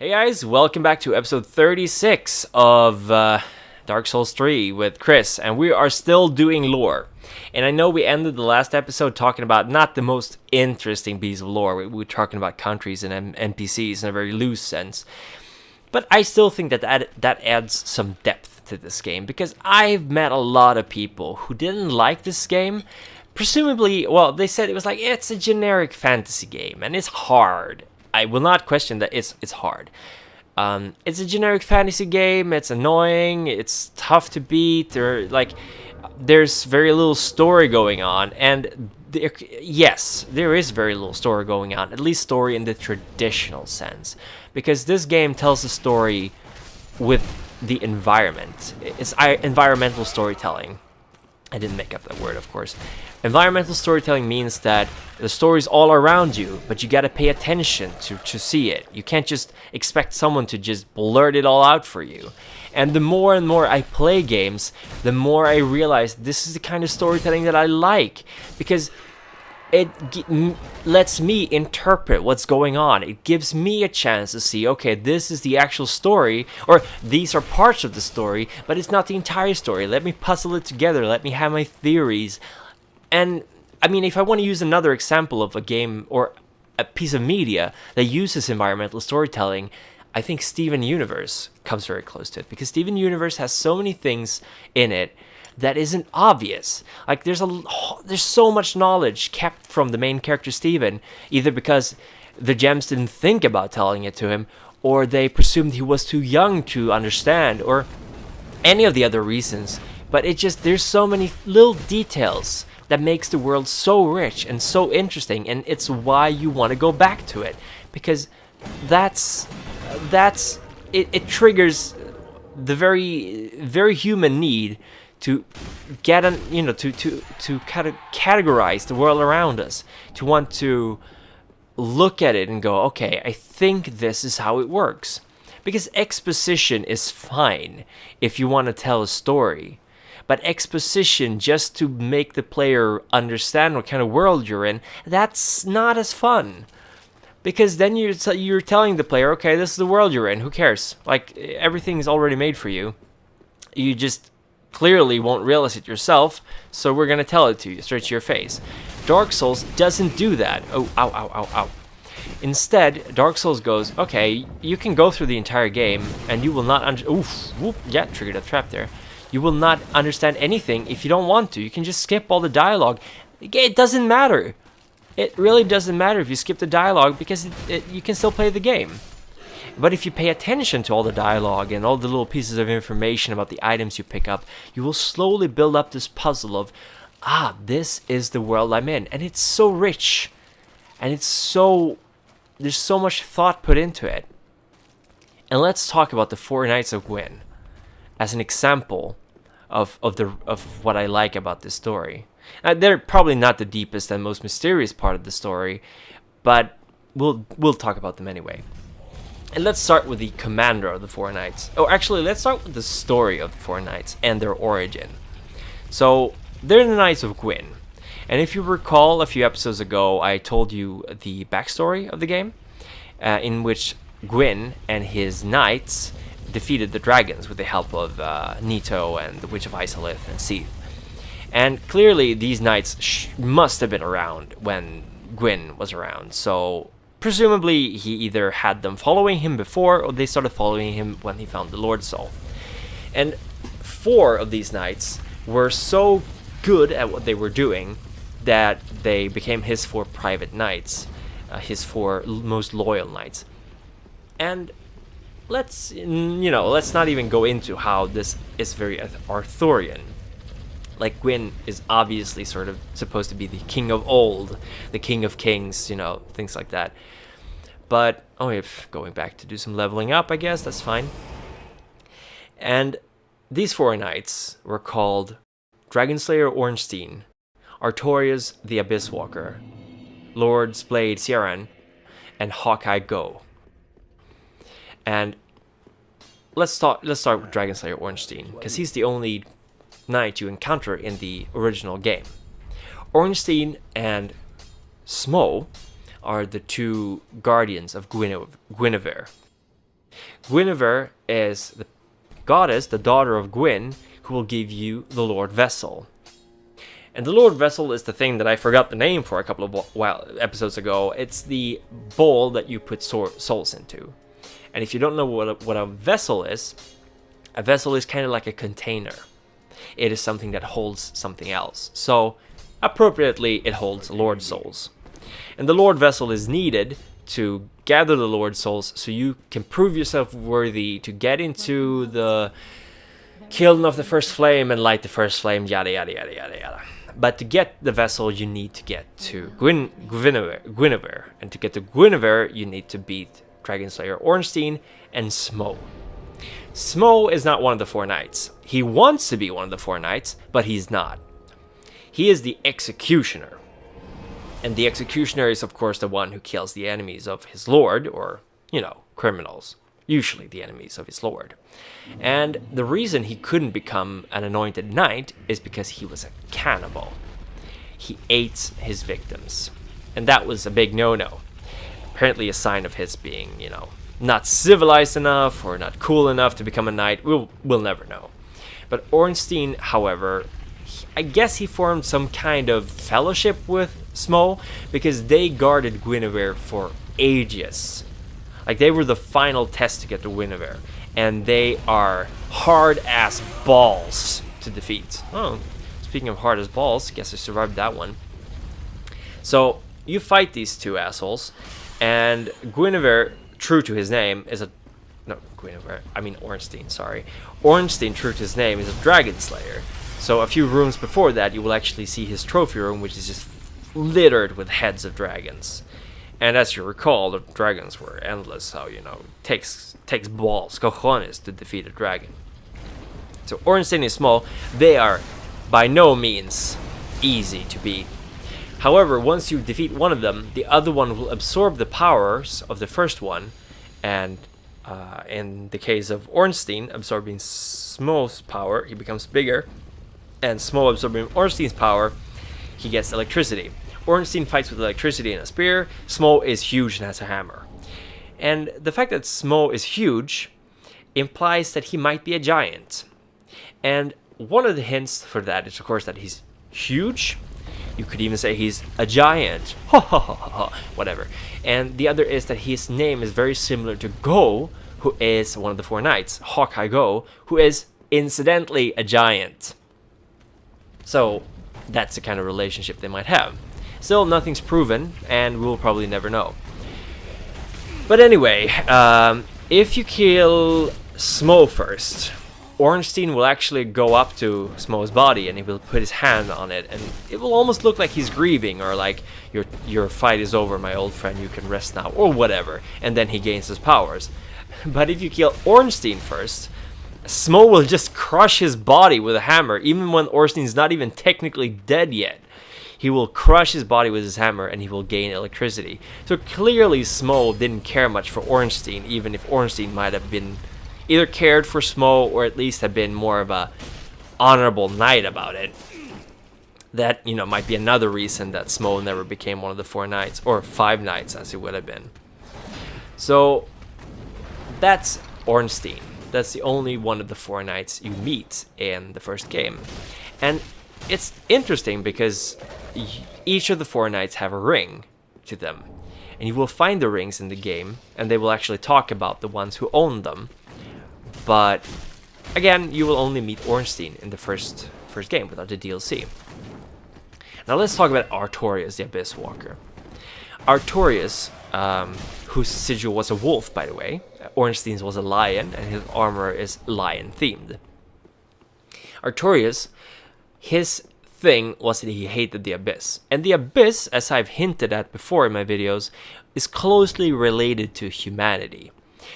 Hey guys, welcome back to episode 36 of Dark Souls 3 with Chris, and we are still doing lore. And I know we ended the last episode talking about not the most interesting piece of lore. We were talking about countries and NPCs in a very loose sense. But I still think that adds some depth to this game, because I've met a lot of people who didn't like this game. Presumably, well, they said it was like, it's a generic fantasy game, and it's hard. I will not question that it's hard. It's a generic fantasy game. It's annoying. It's tough to beat. There's very little story going on, and yes, there is very little story going on. At least story in the traditional sense, because this game tells a story with the environment. It's environmental storytelling. I didn't make up that word, of course. Environmental storytelling means that the story's all around you, but you gotta pay attention to see it. You can't just expect someone to just blurt it all out for you. And the more and more I play games, the more I realize this is the kind of storytelling that I like, because it lets me interpret what's going on. It gives me a chance to see, okay, this is the actual story, or these are parts of the story, but it's not the entire story. Let me puzzle it together. Let me have my theories. And, I mean, if I want to use another example of a game or a piece of media that uses environmental storytelling, I think Steven Universe comes very close to it, because Steven Universe has so many things in it that isn't obvious. Like, there's so much knowledge kept from the main character Steven, either because the gems didn't think about telling it to him, or they presumed he was too young to understand, or any of the other reasons. But there's so many little details that makes the world so rich and so interesting, and it's why you want to go back to it, because it triggers the very human need to get to categorize the world around us, to want to look at it and go, okay, I think this is how it works. Because exposition is fine if you want to tell a story, but exposition just to make the player understand what kind of world you're in, that's not as fun. Because then you're telling the player, okay, this is the world you're in, who cares? Like, everything's already made for you. You just clearly won't realize it yourself, so we're gonna tell it to you straight to your face. Dark Souls doesn't do that. Oh, ow, ow, ow, ow. Instead, Dark Souls goes, okay, you can go through the entire game, and you will not triggered a trap there. You will not understand anything if you don't want to. You can just skip all the dialogue. It doesn't matter. It really doesn't matter if you skip the dialogue, because you can still play the game. But if you pay attention to all the dialogue and all the little pieces of information about the items you pick up, you will slowly build up this puzzle of, this is the world I'm in. And it's so rich. And there's so much thought put into it. And let's talk about the Four Knights of Gwyn as an example of what I like about this story. They're probably not the deepest and most mysterious part of the story, but we'll talk about them anyway. And let's start with the commander of the Four Knights. Oh, actually, let's start with the story of the Four Knights and their origin. So, they're the Knights of Gwyn. And if you recall, a few episodes ago, I told you the backstory of the game, in which Gwyn and his knights defeated the dragons with the help of Nito and the Witch of Isolith and Seath. And clearly, these knights must have been around when Gwyn was around, so presumably, he either had them following him before, or they started following him when he found the Lord Soul. And 4 of these knights were so good at what they were doing that they became his 4 private knights, his 4 most loyal knights. And let's not even go into how this is very Arthurian. Like, Gwyn is obviously sort of supposed to be the king of old, the king of kings, things like that. But, going back to do some leveling up, I guess, that's fine. And these 4 knights were called Dragonslayer Ornstein, Artorias the Abyss Walker, Lord's Blade Ciaran, and Hawkeye Go. And let's start with Dragonslayer Ornstein, because he's the only knight you encounter in the original game. Ornstein and Smo are the 2 guardians of Guinevere. Guinevere is the goddess, the daughter of Gwyn, who will give you the Lord Vessel. And the Lord Vessel is the thing that I forgot the name for a couple of episodes ago. It's the bowl that you put souls into. And if you don't know what a vessel is kind of like a container. It is something that holds something else. So, appropriately, it holds Lord souls. And the Lord Vessel is needed to gather the Lord souls so you can prove yourself worthy to get into the kiln of the first flame and light the first flame, yada yada yada yada yada. But to get the vessel, you need to get to Guinevere. And to get to Guinevere, you need to beat Dragon Slayer Ornstein and Smough. Smough is not one of the 4 knights. He wants to be one of the 4 knights, but he's not. He is the executioner. And the executioner is, of course, the one who kills the enemies of his lord, or, criminals. Usually the enemies of his lord. And the reason he couldn't become an anointed knight is because he was a cannibal. He ate his victims. And that was a big no-no. Apparently a sign of his being, not civilized enough or not cool enough to become a knight. We'll never know. But Ornstein, however, I guess he formed some kind of fellowship with Smough because they guarded Guinevere for ages. Like, they were the final test to get to Guinevere. And they are hard-ass balls to defeat. Oh, speaking of hard-ass balls, guess I survived that one. So, you fight these 2 assholes. And Guinevere, true to his name, Ornstein, sorry. Ornstein, true to his name, is a dragon slayer. So a few rooms before that, you will actually see his trophy room, which is just littered with heads of dragons. And as you recall, the dragons were endless, so, takes balls, cojones, to defeat a dragon. So Ornstein and Smough, they are by no means easy to beat. However, once you defeat one of them, the other one will absorb the powers of the first one, and in the case of Ornstein, absorbing Smough's power, he becomes bigger, and Smough absorbing Ornstein's power, he gets electricity. Ornstein fights with electricity and a spear. Smough is huge and has a hammer. And the fact that Smough is huge implies that he might be a giant. And one of the hints for that is, of course, that he's huge. You could even say he's a giant. Whatever. And the other is that his name is very similar to Go, who is one of the 4 knights, Hawkeye Go, who is incidentally a giant. So that's the kind of relationship they might have. Still, nothing's proven, and we'll probably never know. But anyway, if you kill Smough first, Ornstein will actually go up to Smough's body and he will put his hand on it, and it will almost look like he's grieving, or like, your fight is over, my old friend, you can rest now, or whatever, and then he gains his powers. But if you kill Ornstein first, Smough will just crush his body with a hammer, even when Ornstein's not even technically dead yet. He will crush his body with his hammer and he will gain electricity. So clearly Smough didn't care much for Ornstein, even if Ornstein might have been either cared for Smough or at least have been more of a honorable knight about it. That, might be another reason that Smough never became one of the 4 knights, or 5 knights as it would have been. So that's Ornstein. That's the only one of the 4 knights you meet in the first game. And it's interesting because each of the 4 knights have a ring to them. And you will find the rings in the game, and they will actually talk about the ones who own them. But again, you will only meet Ornstein in the first game without the DLC. Now let's talk about Artorias, the Abyss Walker. Artorias, whose sigil was a wolf, by the way. Ornstein's was a lion, and his armor is lion-themed. Artorias, his thing was that he hated the Abyss. And the Abyss, as I've hinted at before in my videos, is closely related to humanity.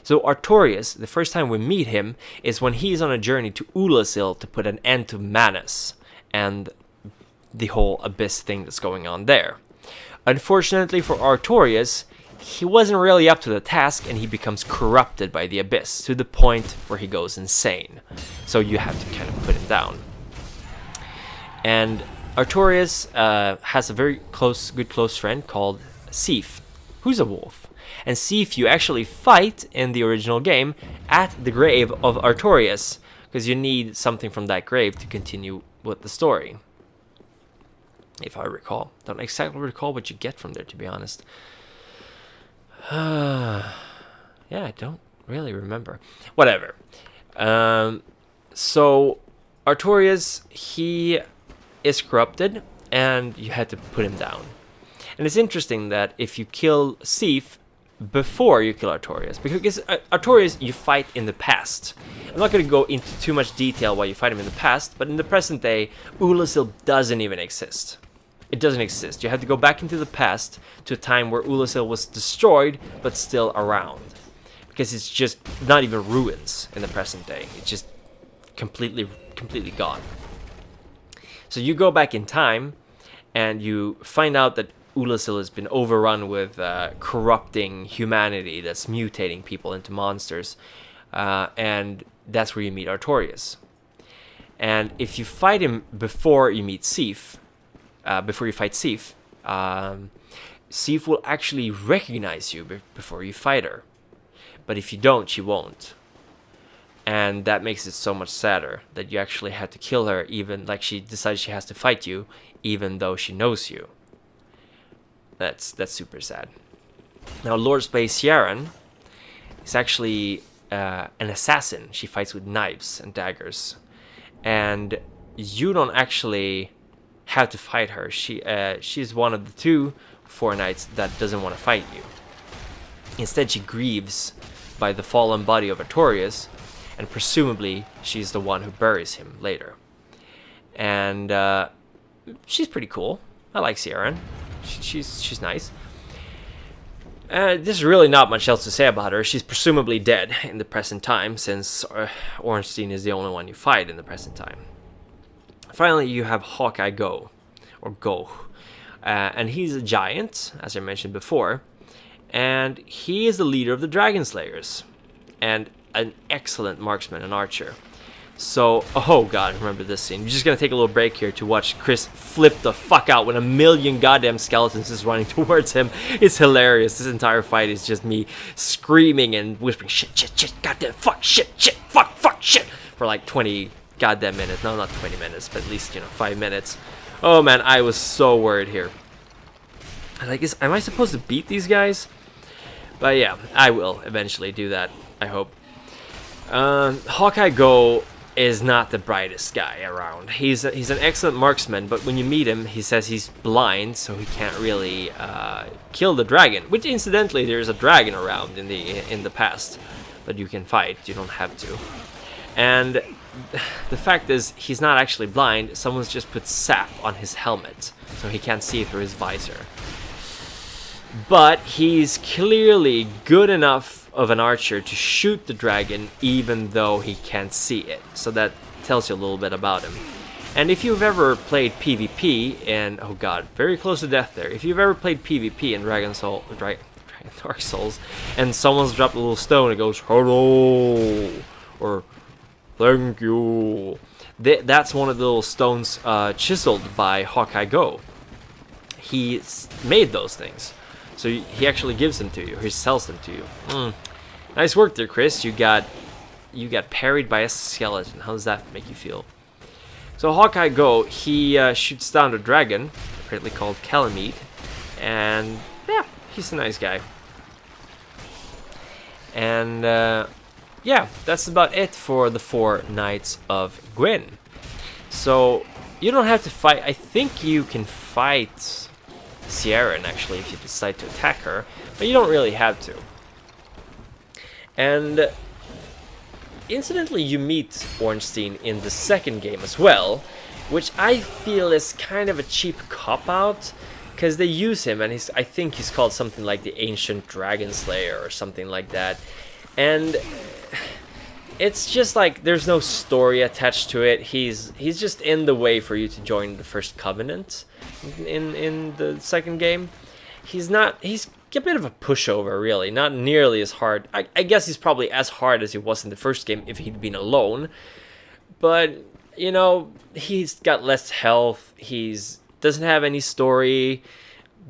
So Artorias, the first time we meet him, is when he's on a journey to Ulasil to put an end to Manus and the whole Abyss thing that's going on there. Unfortunately for Artorias, he wasn't really up to the task, and he becomes corrupted by the Abyss to the point where he goes insane. So you have to kind of put him down. And Artorias has a very good close friend called Sif, who's a wolf. and see if you actually fight in the original game at the grave of Artorias, because you need something from that grave to continue with the story. If I recall. Don't exactly recall what you get from there, to be honest. Yeah, I don't really remember. Whatever. So, Artorias, he is corrupted, and you had to put him down. And it's interesting that if you kill Sif before you kill Artorias, because Artorias you fight in the past. I'm not going to go into too much detail why you fight him in the past, but in the present day, Ulasil doesn't even exist. It doesn't exist. You have to go back into the past to a time where Ulasil was destroyed, but still around. Because it's just not even ruins in the present day. It's just completely gone. So you go back in time, and you find out that Ulasil has been overrun with corrupting humanity that's mutating people into monsters. And that's where you meet Artorias. And if you fight him before you meet Sif, before you fight Sif, Sif will actually recognize you before you fight her. But if you don't, she won't. And that makes it so much sadder that you actually had to kill her, even like she decides she has to fight you, even though she knows you. That's super sad. Now, Lord Space Yaron is actually an assassin. She fights with knives and daggers. And you don't actually have to fight her. She's one of the 2 Four Knights that doesn't want to fight you. Instead, she grieves by the fallen body of Artorias, and presumably she's the one who buries him later. And she's pretty cool. I like Yaron. She's nice. There's really not much else to say about her. She's presumably dead in the present time, since Ornstein is the only one you fight in the present time. Finally, you have Hawkeye Go, or Go. And he's a giant, as I mentioned before. And he is the leader of the Dragon Slayers. And an excellent marksman and archer. So, oh god, remember this scene. We're just gonna take a little break here to watch Chris flip the fuck out when a million goddamn skeletons is running towards him. It's hilarious. This entire fight is just me screaming and whispering shit, goddamn, fuck, shit, fuck, shit, for like 20 goddamn minutes. No, not 20 minutes, but at least, 5 minutes. Oh man, I was so worried here. Like, am I supposed to beat these guys? But yeah, I will eventually do that, I hope. Hawkeye Go is not the brightest guy around. He's an excellent marksman, but when you meet him, he says he's blind, so he can't really kill the dragon. Which, incidentally, there's a dragon around in the past that you can fight. You don't have to. And the fact is, he's not actually blind. Someone's just put sap on his helmet, so he can't see through his visor. But he's clearly good enough of an archer to shoot the dragon even though he can't see it. So that tells you a little bit about him. And if you've ever played PvP in, oh god, very close to death there. If you've ever played PvP in Dark Souls, and someone's dropped a little stone, it goes, hello, or thank you. That's one of the little stones chiseled by Hawkeye Go. He made those things. So he actually gives them to you, or he sells them to you. Nice work there, Chris. You got parried by a skeleton. How does that make you feel? So Hawkeye Go, he shoots down a dragon, apparently called Calamite, and yeah, he's a nice guy. And yeah, that's about it for the 4 Knights of Gwyn. So you don't have to fight. I think you can fight Yaron, actually, if you decide to attack her, but you don't really have to. And incidentally, you meet Ornstein in the second game as well, which I feel is kind of a cheap cop-out, because they use him, and I think he's called something like the Ancient Dragon Slayer or something like that. And it's just like there's no story attached to it. He's just in the way for you to join the First Covenant in the second game. He's a bit of a pushover, really. Not nearly as hard. I guess he's probably as hard as he was in the first game if he'd been alone. But, he's got less health. Doesn't have any story.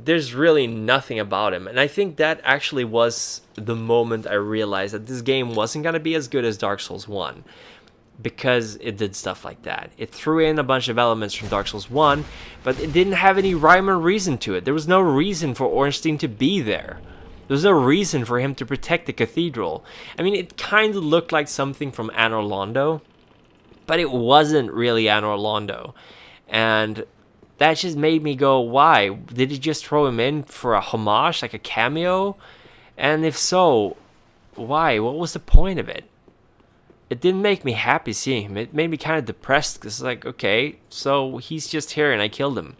there's really nothing about him. And I think that actually was the moment I realized that this game wasn't going to be as good as Dark Souls 1. Because it did stuff like that. It threw in a bunch of elements from Dark Souls 1, but it didn't have any rhyme or reason to it. There was no reason for Ornstein to be there. There was no reason for him to protect the cathedral. I mean, it kind of looked like something from Anor Londo, but it wasn't really Anor Londo. And that just made me go, why? Did he just throw him in for a homage, like a cameo? And if so, why? What was the point of it? It didn't make me happy seeing him. It made me kind of depressed because, like, okay, so he's just here and I killed him.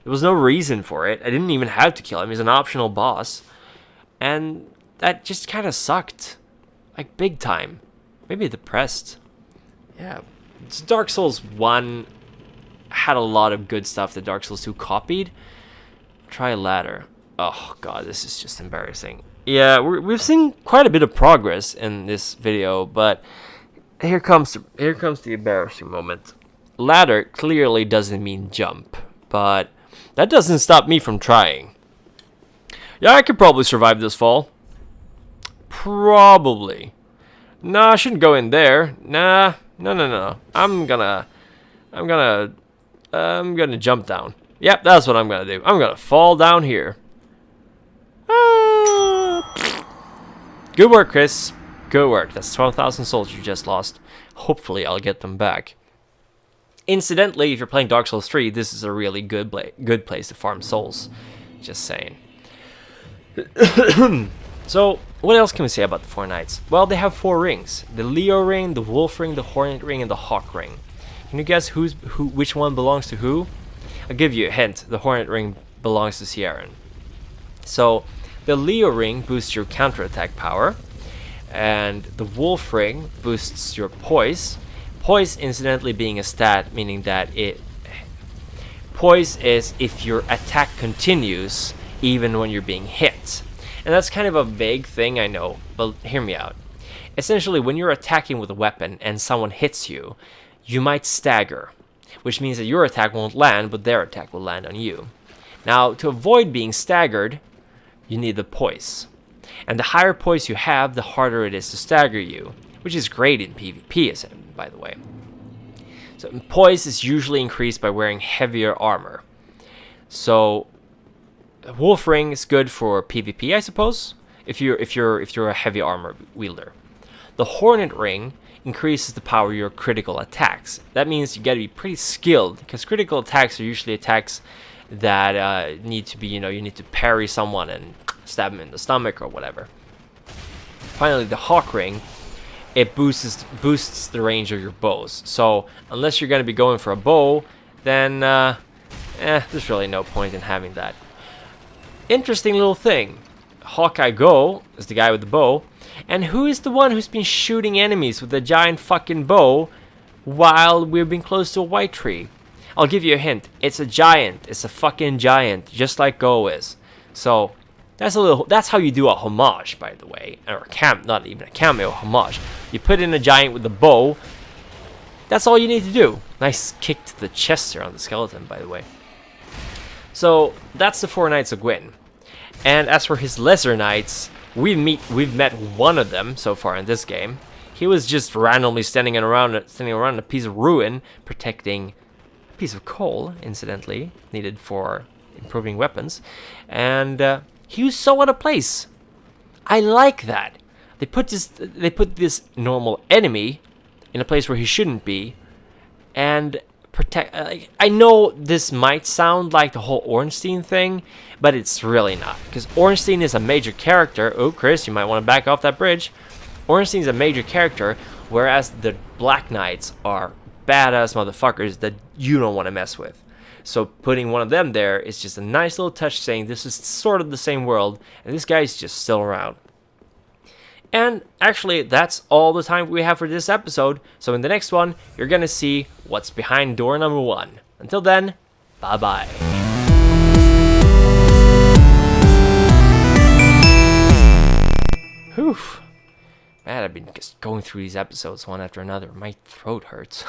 There was no reason for it. I didn't even have to kill him. He's an optional boss. And that just kind of sucked. Like, big time. Maybe depressed. Yeah. Dark Souls 1 had a lot of good stuff that Dark Souls 2 copied. Try a ladder. Oh, God, this is just embarrassing. Yeah, we've seen quite a bit of progress in this video, but here comes the embarrassing moment. Ladder clearly doesn't mean jump, but that doesn't stop me from trying. Yeah, I could probably survive this fall. Probably. Nah, I shouldn't go in there. Nah, no. I'm gonna jump down. Yep, that's what I'm gonna do. I'm gonna fall down here. Good work, Chris. Good work. That's 12,000 souls you just lost. Hopefully, I'll get them back. Incidentally, if you're playing Dark Souls 3, this is a really good place to farm souls. Just saying. So, what else can we say about the four knights? Well, they have 4 rings. The Leo ring, the Wolf ring, the Hornet ring, and the Hawk ring. Can you guess which one belongs to who? I'll give you a hint. The Hornet ring belongs to Ciaran. So, the Leo ring boosts your counterattack power, and the Wolf ring boosts your poise. Poise, incidentally, being a stat, meaning that poise is if your attack continues even when you're being hit. And that's kind of a vague thing, I know, but hear me out. Essentially, when you're attacking with a weapon and someone hits you, you might stagger, which means that your attack won't land, but their attack will land on you. Now, to avoid being staggered, you need the poise. And the higher poise you have, the harder it is to stagger you, which is great in PvP, by the way. So poise is usually increased by wearing heavier armor. So Wolf ring is good for PvP, I suppose, if you're a heavy armor wielder. The Hornet ring increases the power of your critical attacks. That means you got to be pretty skilled, because critical attacks are usually attacks that need to be, you need to parry someone and stab them in the stomach or whatever. Finally, the Hawk ring, it boosts the range of your bows. So unless you're going to be going for a bow, then there's really no point in having that. Interesting little thing. Hawkeye Go is the guy with the bow, and who is the one who's been shooting enemies with a giant fucking bow while we've been close to a white tree? I'll give you a hint. It's a giant. It's a fucking giant, just like Go is. So that's how you do a homage, by the way, or not even a cameo, homage. You put in a giant with a bow. That's all you need to do. Nice kick to the chest there on the skeleton, by the way. So that's the 4 Knights of Gwyn. And as for his lesser knights, we've met one of them so far in this game. He was just randomly standing around a piece of ruin, protecting a piece of coal, incidentally, needed for improving weapons. And he was so out of place. I like that. They put this normal enemy in a place where he shouldn't be, and protect. I know this might sound like the whole Ornstein thing, but it's really not, because Ornstein is a major character. Oh, Chris, you might want to back off that bridge. Ornstein's a major character, whereas the Black Knights are badass motherfuckers that you don't want to mess with. So putting one of them there is just a nice little touch, saying this is sort of the same world, and this guy's just still around. And actually, that's all the time we have for this episode. So in the next one, you're going to see what's behind door number 1. Until then, bye-bye. Whew. Man, I've been just going through these episodes one after another. My throat hurts.